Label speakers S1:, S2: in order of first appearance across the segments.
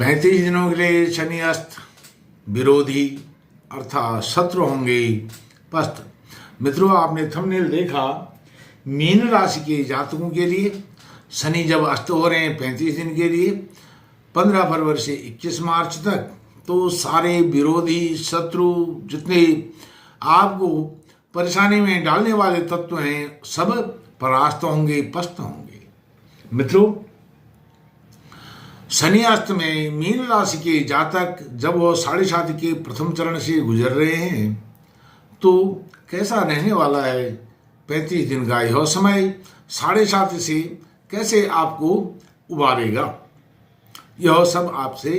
S1: 35 दिनों के लिए शनि अस्त विरोधी अर्थात शत्रु होंगे पस्त। मित्रों, आपने थंबनेल देखा, मीन राशि के जातकों के लिए शनि जब अस्त हो रहे हैं 35 दिन के लिए 15 फरवरी से 21 मार्च तक, तो सारे विरोधी शत्रु जितने आपको परेशानी में डालने वाले तत्व हैं सब परास्त होंगे, पस्त होंगे। मित्रों, शनि अस्त में मीन राशि के जातक जब वो 7.5 के प्रथम चरण से गुजर रहे हैं तो कैसा रहने वाला है 35 दिन का यह समय 7.5 से कैसे आपको उबारेगा, यह सब आपसे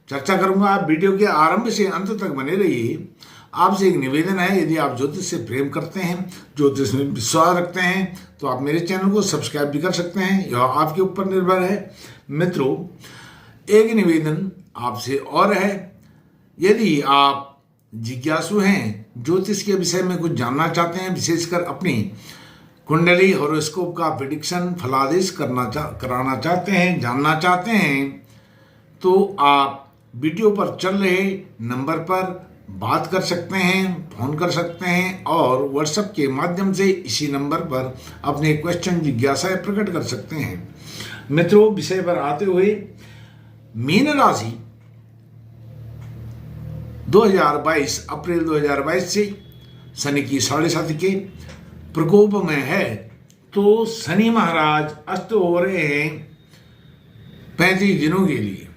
S1: चर्चा करूंगा। आप वीडियो के आरंभ से अंत तक बने रहिए। आपसे एक निवेदन है, यदि आप ज्योतिष से प्रेम करते हैं, ज्योतिष में विश्वास रखते हैं, तो आप मेरे चैनल को सब्सक्राइब भी कर सकते हैं, यह आपके ऊपर निर्भर है। मित्रों, एक निवेदन आपसे और है, यदि आप जिज्ञासु हैं, ज्योतिष के विषय में कुछ जानना चाहते हैं, विशेषकर अपनी कुंडली हॉरोस्कोप का प्रेडिक्शन फलादेश कराना चाहते हैं, जानना चाहते हैं, तो आप वीडियो पर चल रहे नंबर पर बात कर सकते हैं, फोन कर सकते हैं और व्हाट्सएप के माध्यम से इसी नंबर पर अपने क्वेश्चन जिज्ञासाएं प्रकट कर सकते हैं। मित्रों, विषय पर आते हुए, मीन राशि 2022 अप्रैल 2022 से शनि की 7.5 के प्रकोप में है, तो शनि महाराज अस्त हो रहे हैं 35 दिनों के लिए।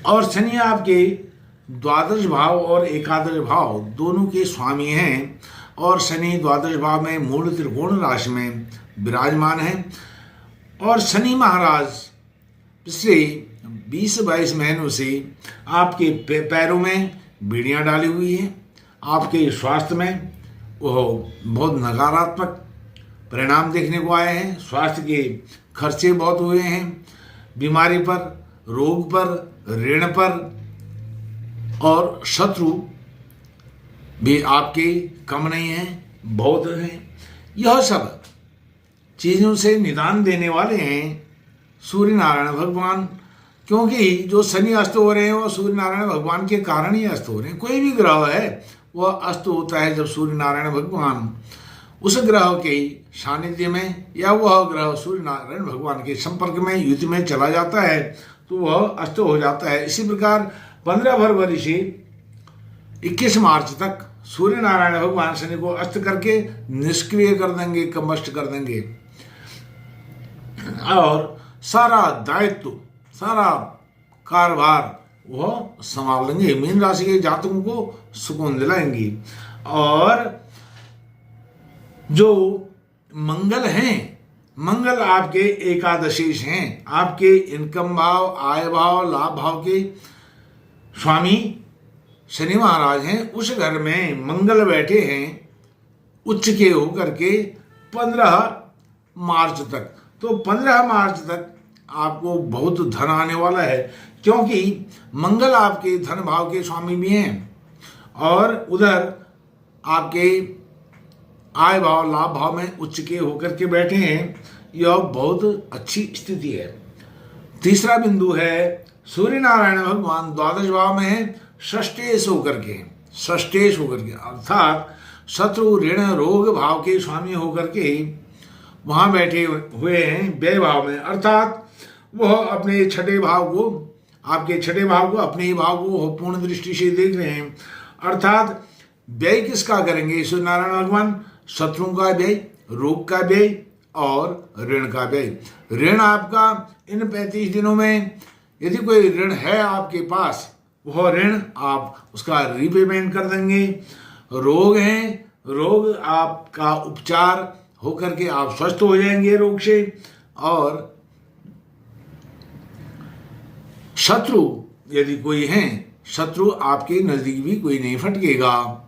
S1: और शनि आपके द्वादश भाव और एकादश भाव दोनों के स्वामी हैं और शनि द्वादश भाव में मूल त्रिकोण राशि में विराजमान है। और शनि महाराज पिछले 20-22 महीनों से आपके पैरों में बेड़ियां डाली हुई हैं। आपके स्वास्थ्य में वह बहुत नकारात्मक परिणाम देखने को आए हैं। स्वास्थ्य के खर्चे बहुत हुए हैं, बीमारी पर, रोग पर, ऋण पर, और शत्रु भी आपके कम नहीं हैं, बहुत हैं। यह सब चीज़ों से निदान देने वाले हैं सूर्य नारायण भगवान, क्योंकि जो शनि अस्त हो रहे हैं वो सूर्य नारायण भगवान के कारण ही अस्त हो रहे हैं। कोई भी ग्रह है वह अस्त होता है जब सूर्य नारायण भगवान उस ग्रह के सानिध्य में या वह ग्रह सूर्य नारायण भगवान के संपर्क में, युति में चला जाता है, तो वह अस्त हो जाता है। इसी प्रकार 15 फरवरी से 21 मार्च तक सूर्य नारायण भगवान शनि को अस्त करके निष्क्रिय कर देंगे, कंबस्ट कर देंगे और सारा दायित्व, सारा कारोबार वह संभाल लेंगे, मीन राशि के जातकों को सुकून दिलाएंगे। और जो मंगल हैं, मंगल आपके एकादशीश हैं, आपके इनकम भाव, आय भाव, लाभ भाव के स्वामी शनि महाराज हैं। उस घर में मंगल बैठे हैं उच्च के होकर के 15 मार्च तक। तो 15 मार्च तक आपको बहुत धन आने वाला है, क्योंकि मंगल आपके धन भाव के स्वामी भी हैं और उधर आपके आय भाव, लाभ भाव में उच्च के होकर के बैठे हैं। यह बहुत अच्छी स्थिति है। तीसरा बिंदु है, सूर्य नारायण भगवान द्वादश भाव में है, षष्ठेश होकर के, षष्ठेश होकर के अर्थात शत्रु, ऋण, रोग भाव के स्वामी होकर के वहां बैठे हुए हैं व्यय भाव में, अर्थात वह अपने छठे भाव को, आपके छठे भाव को, अपने ही भाव को पूर्ण दृष्टि से देख रहे हैं। अर्थात व्यय किसका करेंगे सूर्य नारायण भगवान? शत्रुओं का व्यय, रोग का व्यय और ऋण का व्यय। ऋण आपका इन 35 दिनों में यदि कोई ऋण है आपके पास, वह ऋण आप उसका रीपेमेंट कर देंगे। रोग हैं, रोग आपका उपचार होकर के आप स्वस्थ हो जाएंगे रोग से। और शत्रु यदि कोई हैं, शत्रु आपके नजदीक भी कोई नहीं फटकेगा,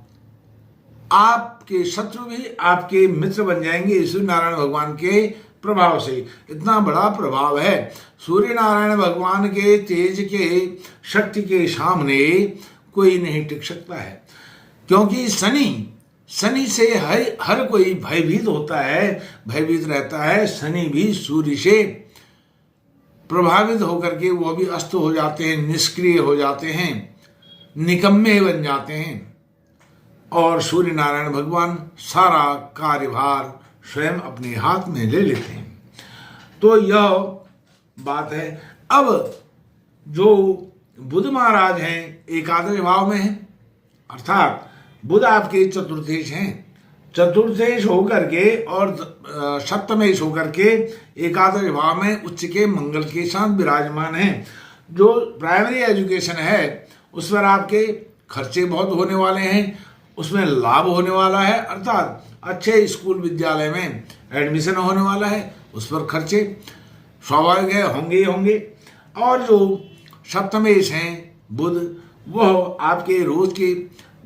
S1: आपके शत्रु भी आपके मित्र बन जाएंगे सूर्य नारायण भगवान के प्रभाव से। इतना बड़ा प्रभाव है सूर्य नारायण भगवान के तेज के, शक्ति के सामने कोई नहीं टिक सकता है, क्योंकि शनि से हर कोई भयभीत होता है, भयभीत रहता है। शनि भी सूर्य से प्रभावित होकर के वो भी अस्त हो जाते हैं, निष्क्रिय हो जाते हैं, निकम्मे बन जाते हैं और सूर्य नारायण भगवान सारा कार्यभार स्वयं अपने हाथ में ले लेते हैं। तो यह बात है। अब जो बुध महाराज हैं एकादश भाव में हैं, अर्थात बुध आपके चतुर्थेश हैं, चतुर्थेश होकर के और सप्तमेश होकर के एकादश भाव में उच्च के मंगल के साथ विराजमान हैं। जो प्राइमरी एजुकेशन है उस पर आपके खर्चे बहुत होने वाले हैं, उसमें लाभ होने वाला है, अर्थात अच्छे स्कूल विद्यालय में एडमिशन होने वाला है, उस पर खर्चे स्वाभाविक है, होंगे ही होंगे। और जो सप्तमेश हैं बुध, वह आपके रोज के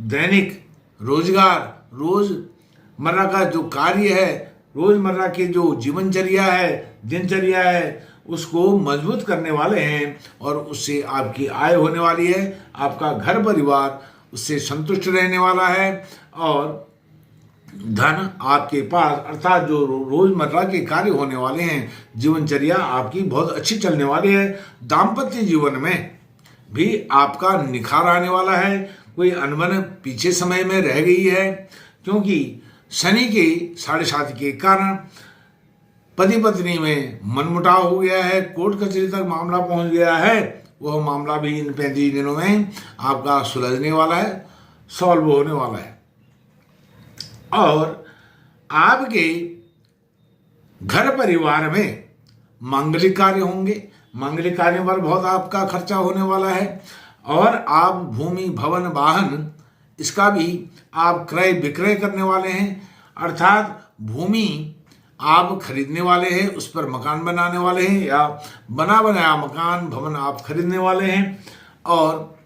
S1: दैनिक रोजगार, रोजमर्रा का जो कार्य है, रोजमर्रा के जो जीवनचर्या है, दिनचर्या है, उसको मजबूत करने वाले हैं और उससे आपकी आय होने वाली है, आपका घर परिवार उससे संतुष्ट रहने वाला है और धन आपके पास, अर्थात जो रोजमर्रा के कार्य होने वाले हैं, जीवनचर्या आपकी बहुत अच्छी चलने वाली है। दाम्पत्य जीवन में भी आपका निखार आने वाला है। कोई अनबन पीछे समय में रह गई है, क्योंकि शनि के 7.5 के कारण पति पत्नी में मनमुटाव हो गया है, कोर्ट कचहरी तक मामला पहुंच गया है। वह मामला भी इन 35 दिनों में आपका सुलझने वाला है, सॉल्व होने वाला है। और आपके घर परिवार में मांगलिक कार्य होंगे, मांगलिक कार्य पर बहुत आपका खर्चा होने वाला है। और आप भूमि भवन वाहन इसका भी आप क्रय विक्रय करने वाले हैं, अर्थात भूमि आप खरीदने वाले हैं, उस पर मकान बनाने वाले हैं या बना बनाया मकान भवन आप खरीदने वाले हैं। और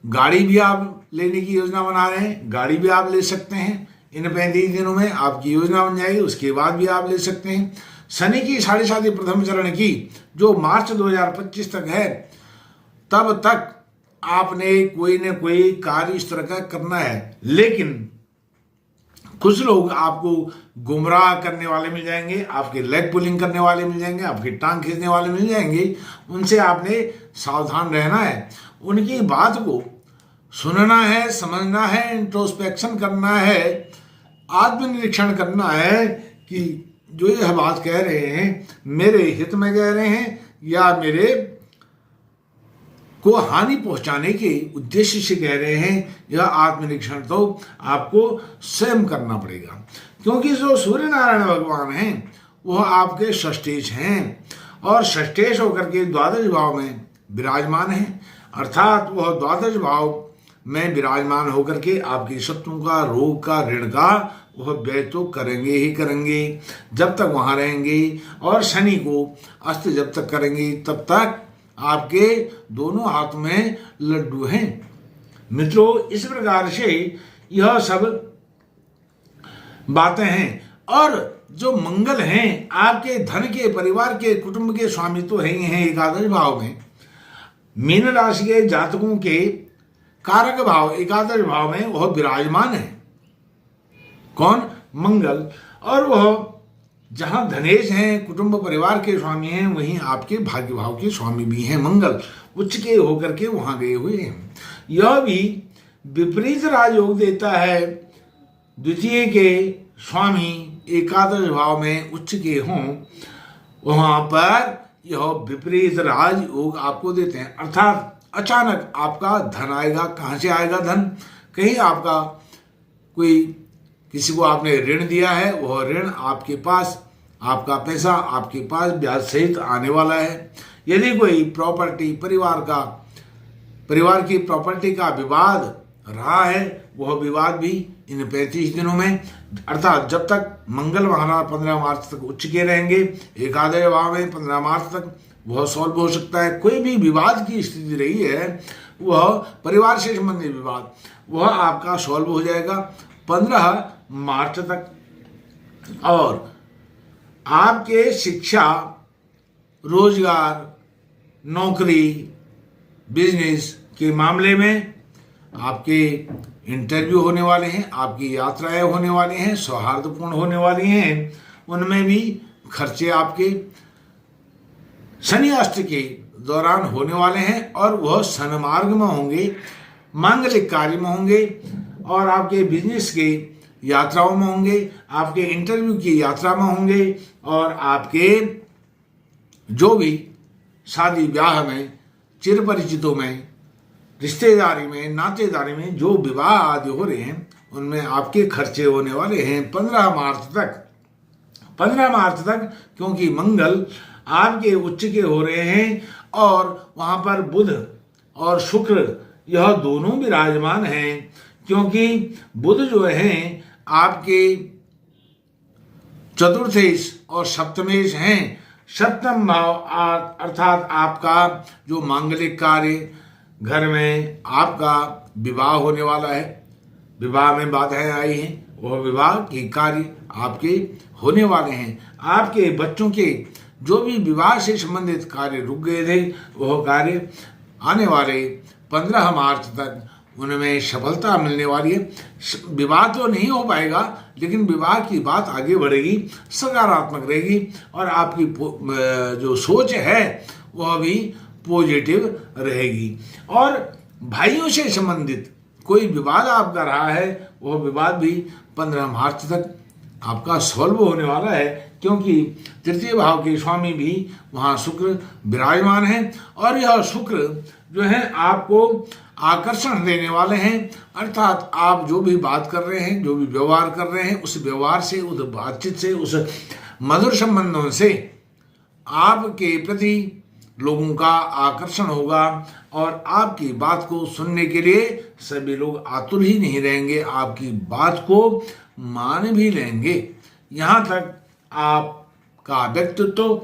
S1: गाड़ी भी आप लेने की योजना बना रहे हैं, गाड़ी भी आप ले सकते हैं। इन 35 दिनों में आपकी योजना बन जाएगी, उसके बाद भी आप ले सकते हैं। शनि की 7.5 प्रथम चरण की जो मार्च 2025 तक है, तब तक आपने कोई न कोई कार्य इस तरह का करना है। लेकिन कुछ लोग आपको गुमराह करने वाले मिल जाएंगे, आपके लेग पुलिंग करने वाले मिल जाएंगे, आपकी टांग खींचने वाले मिल जाएंगे। उनसे आपने सावधान रहना है, उनकी बात को सुनना है, समझना है, इंट्रोस्पेक्शन करना है, आत्मनिरीक्षण करना है कि जो यह बात कह रहे हैं मेरे हित में कह रहे हैं या मेरे को हानि पहुंचाने के उद्देश्य से कह रहे हैं। यह आत्मनिरीक्षण तो आपको स्वयं करना पड़ेगा, क्योंकि जो सूर्य नारायण भगवान हैं वह आपके षष्ठेश हैं और षष्ठेश होकर के द्वादश भाव में विराजमान हैं, अर्थात वह द्वादश भाव में विराजमान होकर के आपकी शत्रुओं का, रोग का, ऋण का वह व्यय तो करेंगे ही करेंगे जब तक वहां रहेंगे। और शनि को अस्त जब तक करेंगे तब तक आपके दोनों हाथ में लड्डू हैं। मित्रों, इस प्रकार से यह सब बातें हैं। और जो मंगल हैं आपके धन के, परिवार के, कुटुंब के स्वामी तो है ही हैं एकादश भाव में। मीन राशि के जातकों के कारक भाव एकादश भाव में वह विराजमान है। कौन? मंगल। और वह जहां धनेश हैं, कुटुंब परिवार के स्वामी हैं, वहीं आपके भाग्य भाव के स्वामी भी हैं। मंगल उच्च के होकर के वहां गए हुए हैं। यह भी विपरीत राजयोग देता है। द्वितीय के स्वामी एकादश भाव में उच्च के हों, वहां पर यह विपरीत राजयोग आपको देते हैं, अर्थात अचानक आपका धन आएगा। कहाँ से आएगा धन? कहीं आपका कोई, किसी को आपने ऋण दिया है, वह ऋण आपके पास, आपका पैसा आपके पास ब्याज सहित आने वाला है। यदि कोई प्रॉपर्टी, परिवार की प्रॉपर्टी का विवाद रहा है, वह विवाद भी इन 35 दिनों में, अर्थात जब तक मंगल महाराज 15 मार्च तक उच्च के रहेंगे एकादश भाव में, 15 मार्च तक वह सॉल्व हो सकता है। कोई भी विवाद की स्थिति रही है, वह परिवार से संबंधित विवाद, वह आपका सॉल्व हो जाएगा 15 मार्च तक। और आपके शिक्षा, रोजगार, नौकरी, बिजनेस के मामले में आपके इंटरव्यू होने वाले हैं, आपकी यात्राएं होने वाली हैं, सौहार्दपूर्ण होने वाली हैं। उनमें भी खर्चे आपके शनि अष्ट के दौरान होने वाले हैं और वह सन्मार्ग में होंगे, मांगलिक कार्य में होंगे और आपके बिजनेस के यात्राओं में होंगे, आपके इंटरव्यू की यात्रा में होंगे और आपके जो भी शादी ब्याह में, चिर परिचितों में, रिश्तेदारी में, नातेदारी में जो विवाह आदि हो रहे हैं उनमें आपके खर्चे होने वाले हैं 15 मार्च तक। 15 मार्च तक, क्योंकि मंगल आपके उच्च के हो रहे हैं और वहाँ पर बुध और शुक्र यह दोनों विराजमान हैं, क्योंकि बुध जो हैं आपके चतुर्थेश और सप्तमेश हैं। सप्तम भाव अर्थात आपका जो मांगलिक कार्य, घर में आपका विवाह होने वाला है, विवाह में बाधाएं आई हैं, वह विवाह के कार्य आपके होने वाले हैं। आपके बच्चों के जो भी विवाह से संबंधित कार्य रुक गए थे वह कार्य आने वाले 15 मार्च तक उनमें सफलता मिलने वाली है। विवाह तो नहीं हो पाएगा, लेकिन विवाह की बात आगे बढ़ेगी, सकारात्मक रहेगी और आपकी जो सोच है वह भी पॉजिटिव रहेगी। और भाइयों से संबंधित कोई विवाद आपका रहा है, वह विवाद भी 15 मार्च तक आपका सॉल्व होने वाला है, क्योंकि तृतीय भाव के स्वामी भी वहाँ शुक्र विराजमान है और यह शुक्र जो है आपको आकर्षण देने वाले हैं। अर्थात आप जो भी बात कर रहे हैं, जो भी व्यवहार कर रहे हैं, उस व्यवहार से, उस बातचीत से, उस मधुर संबंधों से आपके प्रति लोगों का आकर्षण होगा और आपकी बात को सुनने के लिए सभी लोग आतुर ही नहीं रहेंगे, आपकी बात को मान भी लेंगे। यहाँ तक आपका व्यक्तित्व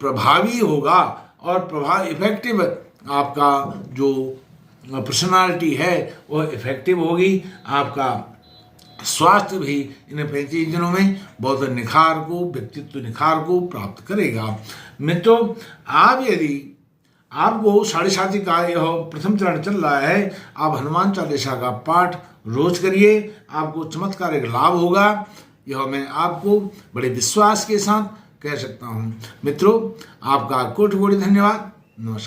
S1: प्रभावी होगा और इफेक्टिव आपका जो पर्सनालिटी है वह इफेक्टिव होगी। आपका स्वास्थ्य भी इन 35 दिनों में बहुत निखार को, व्यक्तित्व निखार को प्राप्त करेगा। मित्रों, आप यदि आपको 7.5 का यह प्रथम चरण चल रहा है, आप हनुमान चालीसा का पाठ रोज करिए, आपको चमत्कारिक लाभ होगा। यह मैं आपको बड़े विश्वास के साथ कह सकता हूँ। मित्रों, आपका कोटि कोटि धन्यवाद। नमस्कार।